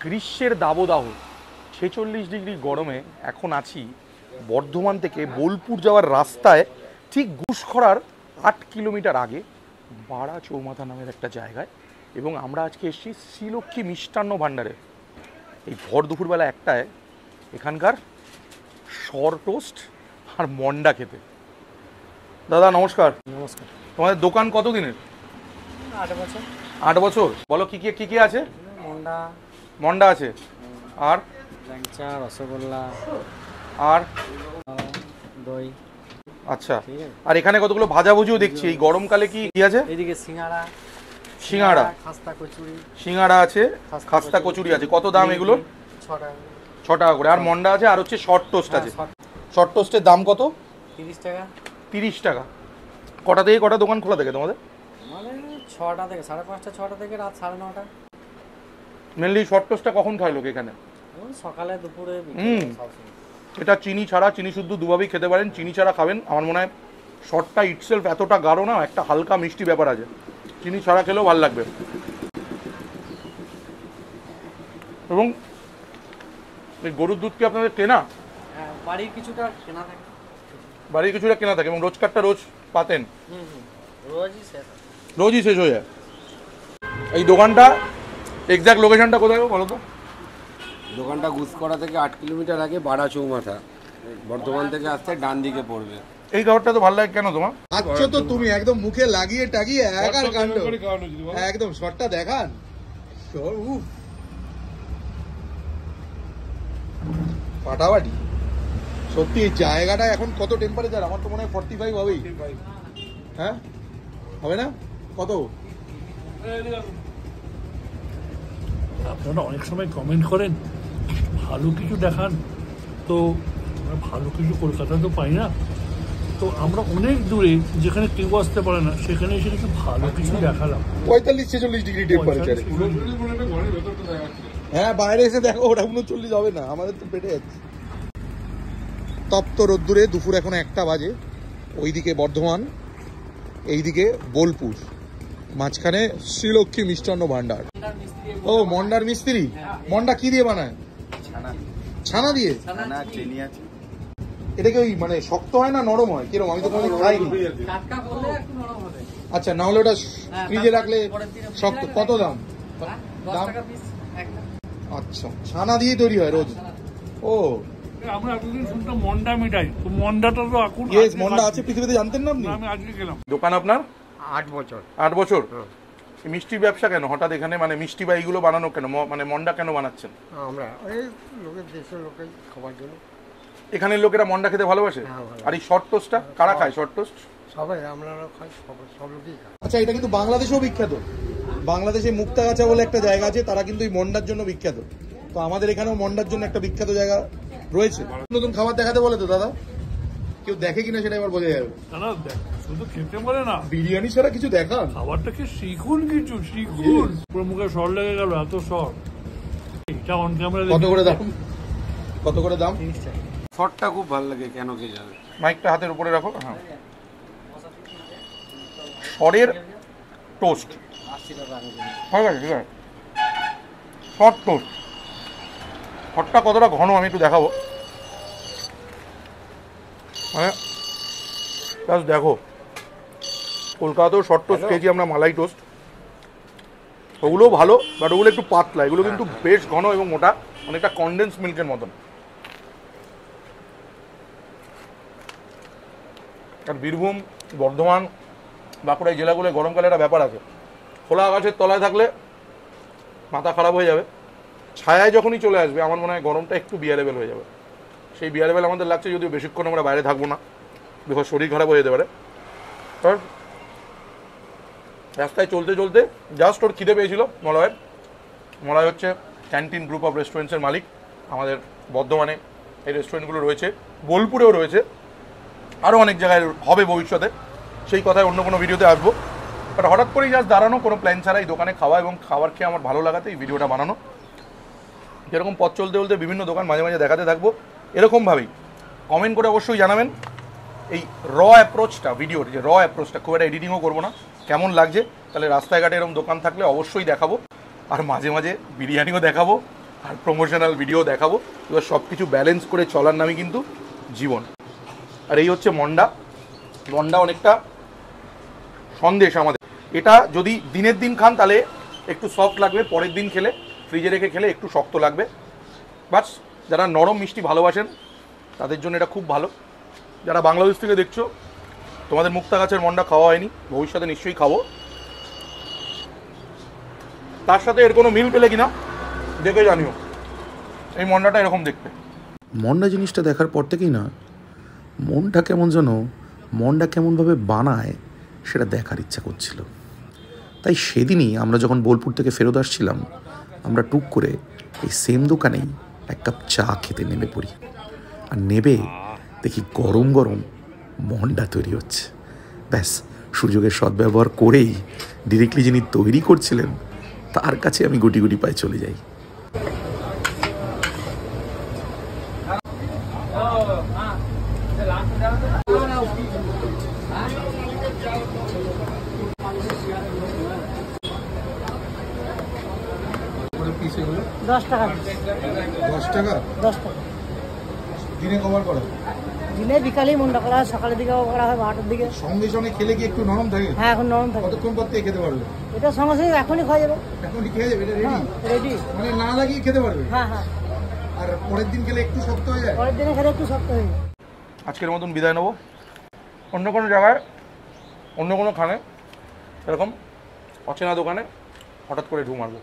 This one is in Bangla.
গ্রীষ্মের দাবদাহ 46 ডিগ্রি গরমে এখন আছি বর্ধমান থেকে বোলপুর যাওয়ার রাস্তায়, ঠিক ঘুষখরার 8 কিলোমিটার আগে বাড়া চৌমাথা নামের একটা জায়গায়। এবং আমরা আজকে এসেছি শ্রীলক্ষ্মী মিষ্টান্ন ভাণ্ডারে। এই ভর দুপুরবেলা একটায় এখানকার সর টোস্ট আর মন্ডা খেতে। দাদা নমস্কার। নমস্কার। তোমাদের দোকান কত দিনের? 8 বছর। 8 বছর। বলো কি কি আছে? মন্ডা আছে, আর ল্যাংচা, রসগোল্লা, আর দই। আচ্ছা, আর এখানে কতগুলো ভাজাভুজিও দেখছি। এই গরমকালে কি আছে? এইদিকে সিঙ্গাড়া, খাস্তা কচুরি। সিঙ্গাড়া আছে, খাস্তা কচুরি আছে। কত দাম এগুলো? 6 টাকা। 6 টাকা করে। আর মন্ডা আছে, আর হচ্ছে শর্ট টোস্ট আছে। শর্ট টোস্টের দাম কত? 30 টাকা। 30 টাকা। কটা থেকে কটা দোকান খোলা থাকে তোমাদের? মানে 6টা থেকে 5:30টা, 6টা থেকে রাত 9:30টা। মেনলি শর্ট টোস্টটা কখন খায় লোক এখানে? সকালে, দুপুরে, এটা চিনি ছাড়া, চিনি শুদ্ধ দুভাবেই খেতে পারেন। চিনি ছাড়া খাবেন, আমার মনে হয় শর্টটা ইটসেলফ এতটা গাঢ় না, একটা হালকা মিষ্টি ব্যাপার আছে। চিনি ছাড়া খেলেও ভালো লাগবে। এবং এই গরুর দুধ কি আপনাদের কেনা? হ্যাঁ, বাড়ির কিছুটা কেনা থাকে। বাড়ির কিছুটা কেনা থাকে এবং রোজকারটা রোজ পাতেন? রোজই শেষ হয়ে যায়। এই দোকানটা এক্স্যাক্ট লোকেশনটা কোথায় বলো তো? দোকানটা গুসকরা থেকে 8 কিলোমিটার আগে বাড়া চৌমাথা, বর্ধমান থেকে আসতে ডান দিকে পড়বে। এই খাবারটা তো ভালো লাগে কেন তোমার? আচ্ছা, তো তুমি একদম মুখে লাগিয়ে টাগিয়ে একার কাণ্ড একদম শটটা দেখান। ফাটাফাটি। সত্যি এই জায়গাটা এখন কত টেম্পারেচার? আমার তো মনে হয় 45 হবেই। হ্যাঁ, হবে না? কত? আপনারা অনেক সময় কমেন্ট করেন ভালো কিছু দেখান, তো আমরা ভালো কিছু কলকাতায় তো পাই না, তো আমরা অনেক দূরে যেখানে কেউ আসতে পারে না সেখানে এসে কিছু ভালো কিছু দেখালাম। 45-46 ডিগ্রি টেম্পারেচার। হ্যাঁ, বাইরে এসে দেখো, ওটা 39 হবে না, আমাদের তো পেটে যাচ্ছে। তপ্ত রোদ্দুরে দুপুর এখন 1টা বাজে। ওইদিকে বর্ধমান, এইদিকে বোলপুর, মাঝখানে শ্রীলক্ষ্মী মিষ্টান্ন ভাণ্ডার। ও, মন্ডার মিস্ত্রি। মন্ডা কি দিয়ে বানায়? ছানা দিয়ে। এটা কি ওই মানে শক্ত হয় না নরম হয়? কিরকম? আমি তো কোনোদিন খাইনি। আচ্ছা, না হলে ওটা ফ্রিজে রাখলে শক্ত। কত দাম? দাম? আচ্ছা, ছানা দিয়ে তৈরি হয় রোজ। ও, আমরা এতদিন শুনতাম মন্ডা মিঠাই, তো মন্ডাটা তো এখন মন্ডা আছে পৃথিবীতে, জানতেন না আপনি? আমি আজকে গেলাম। দোকান আপনার 8 বছর। 8 বছর। মিষ্টির ব্যবসা কেন হঠাৎ এখানে? মানে মিষ্টি বা এইগুলো বানানো কেন? মানে মন্ডা কেন বানাচ্ছেন? আমরা ওই লোকের, দেশের লোকের খাবার জন্য। এখানের লোকেরা মন্ডা খেতে ভালোবাসে। আর এই শর্ট টোস্টটা কারা খায়? শর্ট টোস্ট সবাই, আমরা খাই, সব লোকই খায়। আচ্ছা, এটা কিন্তু বাংলাদেশেও বিখ্যাত। বাংলাদেশে মুক্তাগাছা বলে একটা জায়গা আছে, তারা কিন্তু এই মন্ডার জন্য বিখ্যাত। তো আমাদের এখানেও মন্ডার জন্য একটা বিখ্যাত জায়গা রয়েছে। নতুন খাবার দেখাতে বলে তো দাদা, কেউ দেখে কিনা সেটা এবার বোঝা যাবে। শুধু খেতে পারে না, বিরিয়ানি ছাড়া কিছু দেখান। খাবারটাকে শিখুন, কিছু শিখুন। পুরো মুখে সর লেগে গেল, এত সর। এটা অন ক্যামেরা। কত করে দাম? কত করে দাম? শটটা খুব ভালো লাগে, কেন কে জানে। মাইকটা হাতের উপরে রাখো। হ্যাঁ, শরের টোস্ট। ঠিক আছে, ঠিক আছে। Short toast. শর্টটা কতটা ঘন আমি একটু দেখাবো। মানে জাস্ট দেখো, কলকাতাতেও শর্ট টোস্ট খেয়েছি আমরা, মালাই টোস্ট, ওগুলোও ভালো, বাট ওগুলো একটু পাতলা। এগুলো কিন্তু বেশ ঘন এবং মোটা, অনেকটা কনডেন্স মিল্কের মতন। আর বীরভূম, বর্ধমান, বাঁকুড়া এই জেলাগুলো গরমকালে একটা ব্যাপার আছে, খোলা আকাশের তলায় থাকলে মাথা খারাপ হয়ে যাবে। ছায়ায় যখনই চলে আসবে আমার মনে হয় গরমটা একটু বিয়ারেবেল হয়ে যাবে। সেই বিয়ারেবেল আমাদের লাগছে, যদিও বেশিক্ষণ আমরা বাইরে থাকবো না, বিকজ শরীর খারাপ হয়ে যেতে পারে। কারণ রাস্তায় চলতে চলতে জাস্ট ওর খিদে পেয়েছিল মলয়ের। মলয় হচ্ছে ক্যান্টিন গ্রুপ অফ রেস্টুরেন্টসের মালিক। আমাদের বর্ধমানে এই রেস্টুরেন্টগুলো রয়েছে, বোলপুরেও রয়েছে, আরও অনেক জায়গায় হবে ভবিষ্যতে, সেই কথায় অন্য কোনো ভিডিওতে আসবো। বাট হঠাৎ করেই জাস্ট দাঁড়ানো, কোনো প্ল্যান ছাড়া এই দোকানে খাওয়া এবং খাবার খেয়ে আমার ভালো লাগাতে এই ভিডিওটা বানানো। যেরকম পথ চলতে চলতে বিভিন্ন দোকান মাঝে মাঝে দেখাতে থাকবো এরকমভাবেই। কমেন্ট করে অবশ্যই জানাবেন এই অ্যাপ্রোচটা, ভিডিওর যে অ্যাপ্রোচটা, খুব একটা এডিটিংও করবো না, কেমন লাগছে। তাহলে রাস্তায় ঘাটে এরকম দোকান থাকলে অবশ্যই দেখাবো, আর মাঝে মাঝে বিরিয়ানিও দেখাবো, আর প্রমোশনাল ভিডিও দেখাবো। এবার সব কিছু ব্যালেন্স করে চলার নামই কিন্তু জীবন। আর এই হচ্ছে মন্ডা। মন্ডা অনেকটা সন্দেশ আমাদের। এটা যদি দিনের দিন খান তাহলে একটু সফট লাগবে, পরের দিন খেলে ফ্রিজে রেখে খেলে একটু শক্ত লাগবে। বাস যারা নরম মিষ্টি ভালোবাসেন তাদের জন্য এটা খুব ভালো। যারা বাংলাদেশ থেকে দেখছো, তোমাদের মুক্তা গাছের মন্ডা খাওয়া হয়নি, ভবিষ্যতে নিশ্চয়ই খাবো। তার সাথে এর কোনো মিল পেলে কিনা দেখে জানিও। এই মন্ডাটা এরকম দেখতে। মন্ডা জিনিসটা দেখার পর থেকেই না মনটা কেমন যেন মন্ডা কেমনভাবে বানায় সেটা দেখার ইচ্ছা করছিল। তাই সেদিনই আমরা যখন বোলপুর থেকে ফেরত আসছিলাম, আমরা টুক করে এই সেম দোকানেই এক কাপ চা খেতে নেমে পড়ি। আর নেবে দেখি গরম গরম মন্ডা তৈরি হচ্ছে। ব্যাস সুযোগের সদ্ব্যবহার করেই ডিরেক্টলি যিনি তৈরি করছিলেন তার কাছে আমি গুটি গুটি পায়ে চলে যাই। দশ টাকা 10 টাকা 10 টাকা দিনে কভার করা? দিনে বিকালেই মন্ডা করা হয়, সকালের দিকেও করা হয়, 8টার দিকে। সঙ্গে সঙ্গে খেলে কি একটু নরম থাকে? হ্যাঁ, এখন নরম থাকে। কতক্ষণ পর থেকে খেতে পারবে? এটা সঙ্গে সঙ্গে এখনই খাওয়া যাবে। এখনই খেয়ে যাবে? এটা রেডি? হ্যাঁ, রেডি। মানে না লাগিয়ে খেতে পারবে? হ্যাঁ হ্যাঁ, আর পরের দিন খেলে একটু শক্ত হয়ে যায়? পরের দিনে খেলে একটু শক্ত হয়ে যায়। আজকের মতন বিদায় নেবো। অন্য কোনো জায়গায় অন্য কোনো খানে এরকম অচেনা দোকানে হঠাৎ করে ঢু মারবো।